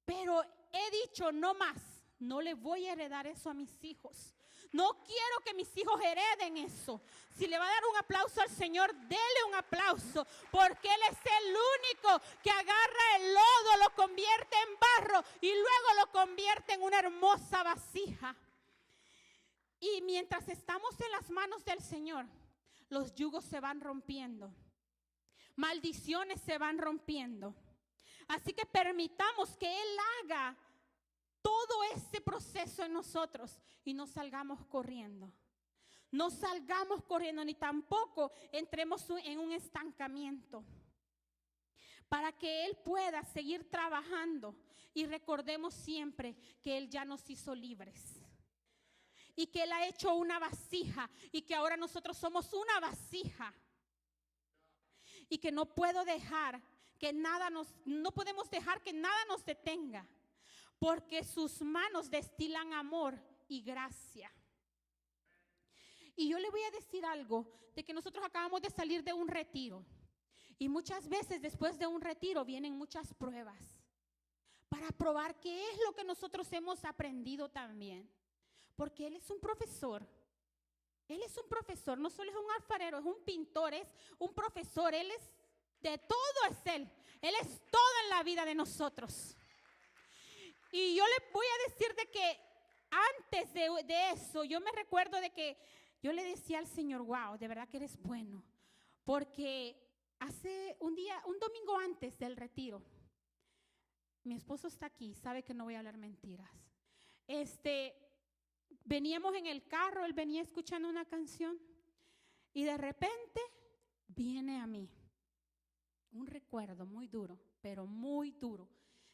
Pero he dicho no más, no le voy a heredar eso a mis hijos. No quiero que mis hijos hereden eso. Si le va a dar un aplauso al Señor, dele un aplauso, porque Él es el único que agarra el lodo, lo convierte en barro y luego lo convierte en una hermosa vasija. Y mientras estamos en las manos del Señor, los yugos se van rompiendo, maldiciones se van rompiendo. Así que permitamos que Él haga todo ese proceso en nosotros y no salgamos corriendo. No salgamos corriendo ni tampoco entremos en un estancamiento. Para que Él pueda seguir trabajando y recordemos siempre que Él ya nos hizo libres. Y que Él ha hecho una vasija y que ahora nosotros somos una vasija. Y que no podemos dejar que nada nos detenga. Porque sus manos destilan amor y gracia. Y yo le voy a decir algo, de que nosotros acabamos de salir de un retiro. Y muchas veces después de un retiro vienen muchas pruebas. Para probar qué es lo que nosotros hemos aprendido también. Porque Él es un profesor. Él es un profesor, no solo es un alfarero, es un pintor, es un profesor. Él es de todo, es Él. Él es todo en la vida de nosotros. Y yo le voy a decir de que antes de eso, yo me recuerdo de que yo le decía al Señor, wow, de verdad que eres bueno. Porque hace un domingo antes del retiro, mi esposo está aquí, sabe que no voy a hablar mentiras. Veníamos en el carro, él venía escuchando una canción y de repente viene a mí un recuerdo muy duro, pero muy duro.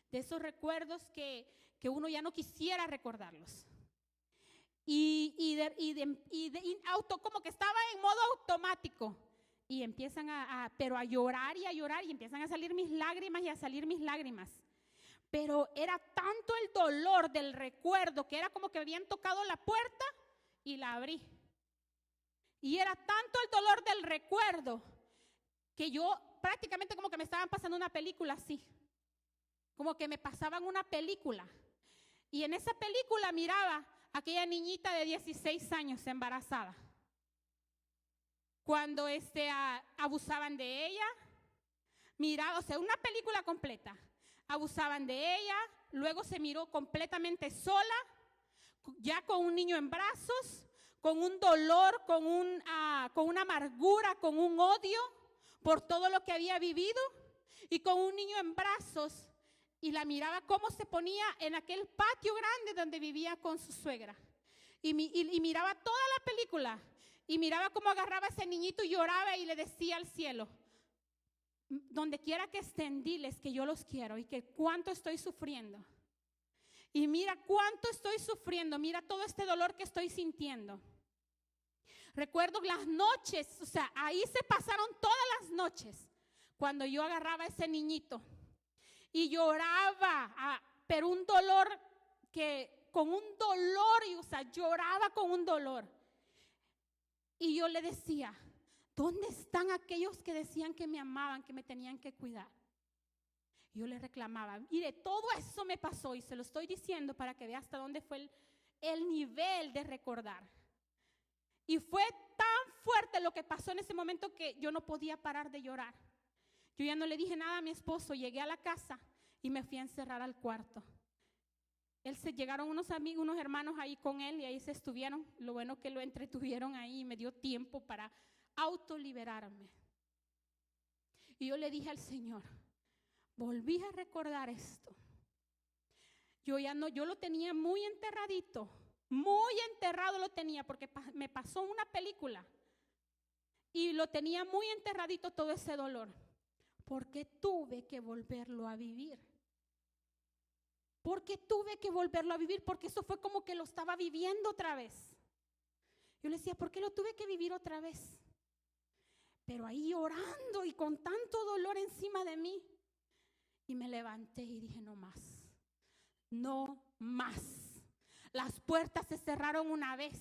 De esos recuerdos que uno ya no quisiera recordarlos. Como que estaba en modo automático. Y empiezan pero a llorar y empiezan a salir mis lágrimas. Pero era tanto el dolor del recuerdo que era como que habían tocado la puerta y la abrí. Y era tanto el dolor del recuerdo que yo prácticamente como que me estaban pasando una película así. Como que me pasaban una película. Y en esa película miraba a aquella niñita de 16 años embarazada. Cuando abusaban de ella, miraba, o sea, una película completa. Abusaban de ella, luego se miró completamente sola, ya con un niño en brazos, con un dolor, con una amargura, con un odio por todo lo que había vivido, y con un niño en brazos, y la miraba cómo se ponía en aquel patio grande donde vivía con su suegra, y miraba toda la película, y miraba cómo agarraba a ese niñito y lloraba y le decía al cielo: donde quiera que estén, diles que yo los quiero y que cuánto estoy sufriendo. Y mira cuánto estoy sufriendo, mira todo este dolor que estoy sintiendo. Recuerdo las noches, o sea, ahí se pasaron todas las noches, cuando yo agarraba a ese niñito y lloraba, pero un dolor con un dolor, o sea, lloraba con un dolor. Y yo le decía: ¿dónde están aquellos que decían que me amaban, que me tenían que cuidar? Yo le reclamaba. Mire, todo eso me pasó, y se lo estoy diciendo para que vea hasta dónde fue el nivel de recordar. Y fue tan fuerte lo que pasó en ese momento que yo no podía parar de llorar. Yo ya no le dije nada a mi esposo, llegué a la casa y me fui a encerrar al cuarto. Llegaron unos amigos, unos hermanos ahí con él, y ahí se estuvieron. Lo bueno que lo entretuvieron ahí y me dio tiempo para autoliberarme. Y yo le dije al Señor, volví a recordar esto. Yo lo tenía muy enterradito, muy enterrado lo tenía, porque me pasó una película y lo tenía muy enterradito todo ese dolor, porque tuve que volverlo a vivir. Porque tuve que volverlo a vivir, porque eso fue como que lo estaba viviendo otra vez. Yo le decía, ¿por qué lo tuve que vivir otra vez? Pero ahí llorando y con tanto dolor encima de mí. Y me levanté y dije, no más, no más. Las puertas se cerraron una vez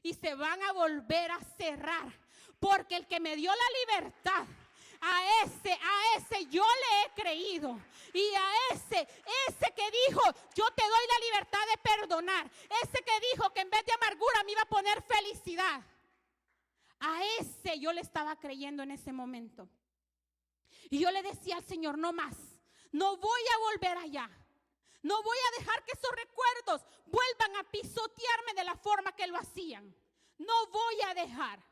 y se van a volver a cerrar, porque el que me dio la libertad, a ese yo le he creído. Y a ese que dijo, yo te doy la libertad de perdonar, ese que dijo que en vez de amargura me iba a poner felicidad, a ese yo le estaba creyendo en ese momento. Y yo le decía al Señor, no más, no voy a volver allá. No voy a dejar que esos recuerdos vuelvan a pisotearme de la forma que lo hacían. No voy a dejar.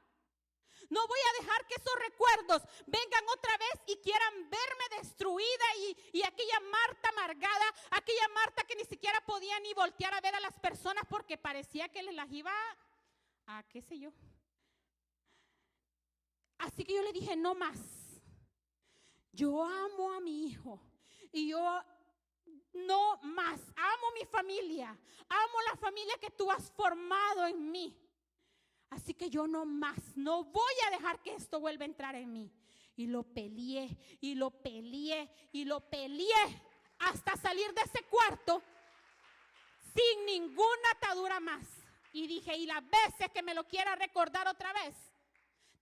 No voy a dejar que esos recuerdos vengan otra vez y quieran verme destruida y aquella Marta amargada, aquella Marta que ni siquiera podía ni voltear a ver a las personas porque parecía que les las iba a qué sé yo. Así que yo le dije, no más. Yo amo a mi hijo y yo no más. Amo mi familia, amo la familia que tú has formado en mí. Así que yo no más, no voy a dejar que esto vuelva a entrar en mí. Y lo peleé, y lo peleé, y lo peleé hasta salir de ese cuarto sin ninguna atadura más. Y dije, y las veces que me lo quiera recordar otra vez,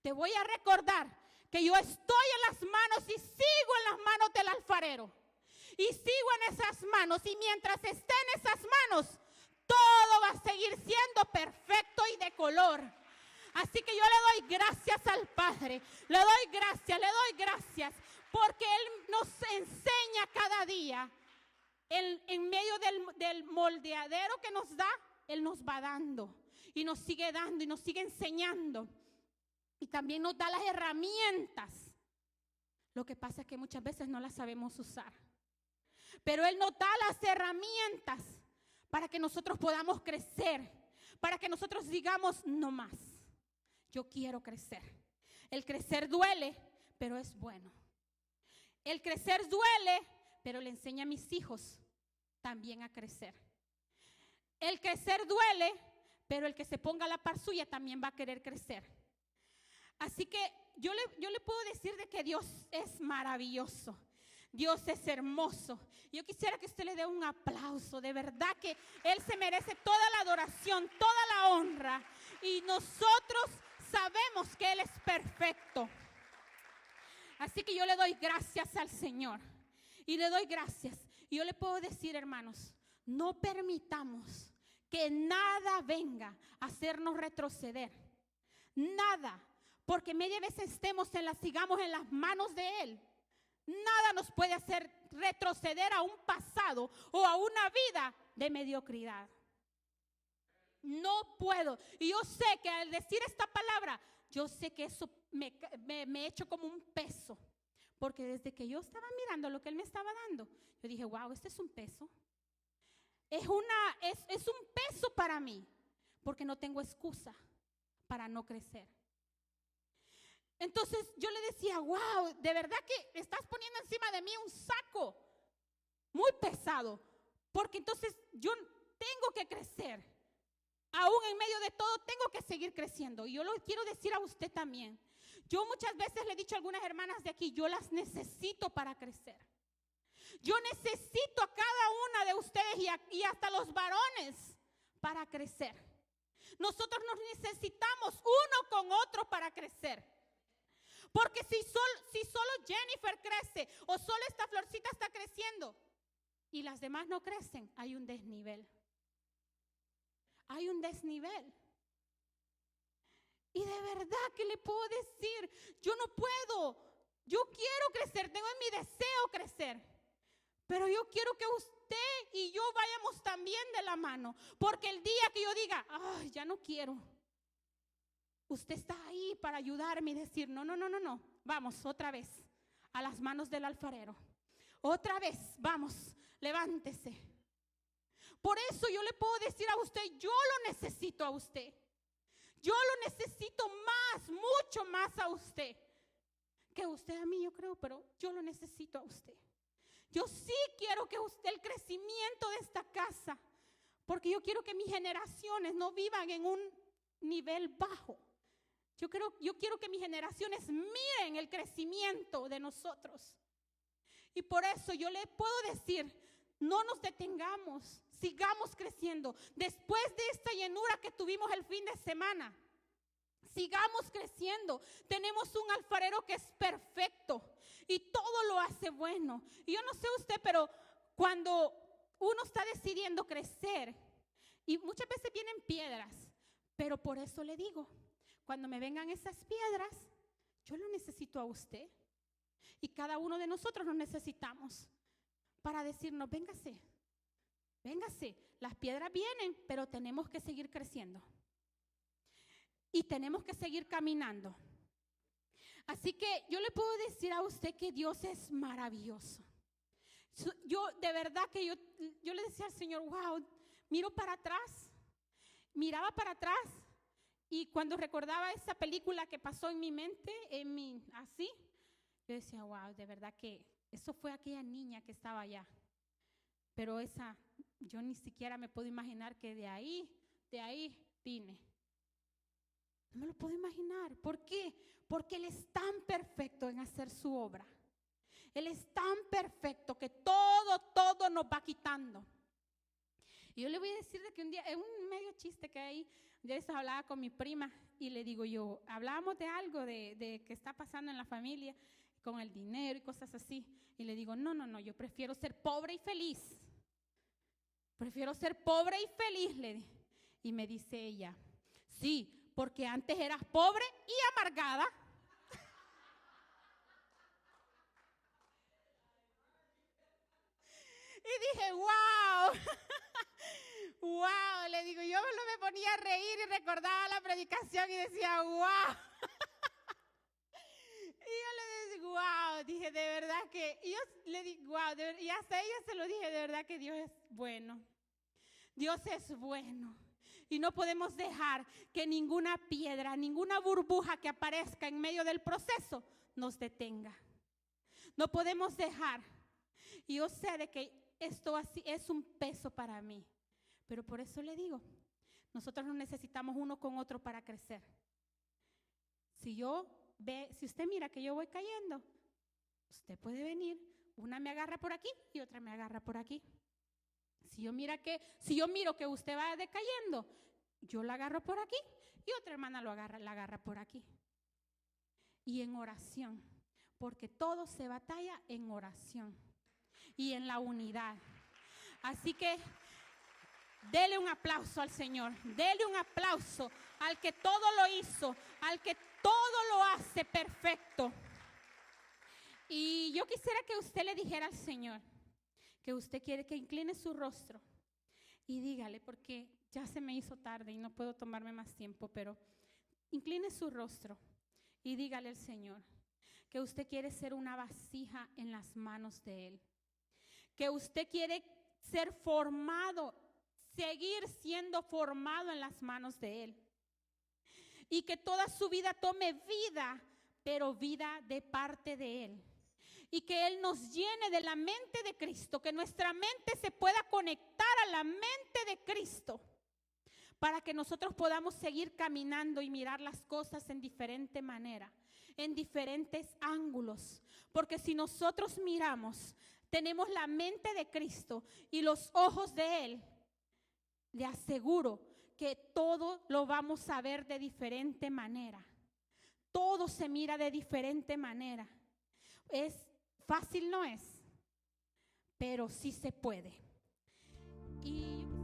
te voy a recordar que yo estoy en las manos y sigo en las manos del alfarero. Y sigo en esas manos, y mientras esté en esas manos, todo va a seguir siendo perfecto y de color. Así que yo le doy gracias al Padre, le doy gracias, porque Él nos enseña cada día, en medio del moldeadero que nos da, Él nos va dando, y nos sigue dando, y nos sigue enseñando, y también nos da las herramientas. Lo que pasa es que muchas veces no las sabemos usar, pero Él nos da las herramientas para que nosotros podamos crecer, para que nosotros digamos, no más. Yo quiero crecer. El crecer duele, pero es bueno. El crecer duele, pero le enseña a mis hijos también a crecer. El crecer duele, pero el que se ponga a la par suya también va a querer crecer. Así que yo le puedo decir de que Dios es maravilloso. Dios es hermoso. Yo quisiera que usted le dé un aplauso. De verdad que Él se merece toda la adoración, toda la honra. Y nosotros sabemos que Él es perfecto. Así que yo le doy gracias al Señor. Y le doy gracias. Y yo le puedo decir, hermanos, no permitamos que nada venga a hacernos retroceder. Nada. Porque media vez sigamos en las manos de Él. Nada nos puede hacer retroceder a un pasado o a una vida de mediocridad. No puedo. Y yo sé que al decir esta palabra, yo sé que eso me he hecho como un peso. Porque desde que yo estaba mirando lo que Él me estaba dando, yo dije, wow, este es un peso. Es un peso para mí. Porque no tengo excusa para no crecer. Entonces yo le decía, wow, de verdad que estás poniendo encima de mí un saco muy pesado. Porque entonces yo tengo que crecer. Aún en medio de todo tengo que seguir creciendo. Y yo lo quiero decir a usted también. Yo muchas veces le he dicho a algunas hermanas de aquí, yo las necesito para crecer. Yo necesito a cada una de ustedes y hasta los varones para crecer. Nosotros nos necesitamos uno con otro para crecer. Porque si solo Jennifer crece o solo esta Florcita está creciendo y las demás no crecen, hay un desnivel. Hay un desnivel. Y de verdad que le puedo decir, yo no puedo, yo quiero crecer, tengo en mi deseo crecer, pero yo quiero que usted y yo vayamos también de la mano, porque el día que yo diga, ay, ya no quiero, usted está ahí para ayudarme y decir, no, vamos otra vez a las manos del alfarero, otra vez, vamos, levántese. Por eso yo le puedo decir a usted, yo lo necesito a usted. Yo lo necesito más, mucho más a usted. Que usted a mí, yo creo, pero yo lo necesito a usted. Yo sí quiero que usted, el crecimiento de esta casa, porque yo quiero que mis generaciones no vivan en un nivel bajo. Yo quiero que mis generaciones miren el crecimiento de nosotros. Y por eso yo le puedo decir, no nos detengamos, sigamos creciendo. Después de esta llenura que tuvimos el fin de semana, sigamos creciendo. Tenemos un alfarero que es perfecto y todo lo hace bueno. Y yo no sé usted, pero cuando uno está decidiendo crecer, y muchas veces vienen piedras, pero por eso le digo, cuando me vengan esas piedras, yo lo necesito a usted. Y cada uno de nosotros lo necesitamos para decirnos, véngase, las piedras vienen, pero tenemos que seguir creciendo. Y tenemos que seguir caminando. Así que yo le puedo decir a usted que Dios es maravilloso. Yo, de verdad que yo le decía al Señor, wow, miraba para atrás, y cuando recordaba esa película que pasó en mi mente, así, yo decía, wow, de verdad que eso fue aquella niña que estaba allá. Pero yo ni siquiera me puedo imaginar que de ahí vine. No me lo puedo imaginar. ¿Por qué? Porque Él es tan perfecto en hacer su obra. Él es tan perfecto que todo nos va quitando. Y yo le voy a decir de que un día, es un medio chiste que hay, yo les hablaba con mi prima y le digo yo, hablábamos de algo de que está pasando en la familia con el dinero y cosas así. Y le digo, no, yo prefiero ser pobre y feliz. Prefiero ser pobre y feliz, le dije. Y me dice ella, sí, porque antes eras pobre y amargada. Y dije, wow, wow, le digo, yo me ponía a reír y recordaba la predicación y decía, wow. Y yo le dije, wow, dije, de verdad que, y yo le dije, wow, y hasta ella se lo dije, de verdad que Dios es bueno. Dios es bueno. Y no podemos dejar que ninguna piedra, ninguna burbuja que aparezca en medio del proceso nos detenga. No podemos dejar. Y yo sé de que esto así es un peso para mí. Pero por eso le digo, nosotros nos necesitamos uno con otro para crecer. Si usted mira que yo voy cayendo, usted puede venir, una me agarra por aquí y otra me agarra por aquí. Si yo miro que usted va decayendo, yo la agarro por aquí y otra hermana la agarra por aquí. Y en oración, porque todo se batalla en oración y en la unidad. Así que dele un aplauso al Señor, dele un aplauso al que todo lo hizo, al que todo lo hace perfecto. Y yo quisiera que usted le dijera al Señor que usted quiere que incline su rostro y dígale, porque ya se me hizo tarde y no puedo tomarme más tiempo, pero incline su rostro y dígale al Señor que usted quiere ser una vasija en las manos de Él, que usted quiere ser formado, seguir siendo formado en las manos de Él, y que toda su vida tome vida, pero vida de parte de Él. Y que Él nos llene de la mente de Cristo, que nuestra mente se pueda conectar a la mente de Cristo, para que nosotros podamos seguir caminando y mirar las cosas en diferente manera, en diferentes ángulos. Porque si nosotros miramos, tenemos la mente de Cristo y los ojos de Él, le aseguro que todo lo vamos a ver de diferente manera. Todo se mira de diferente manera. Es fácil, no es, pero sí se puede. Y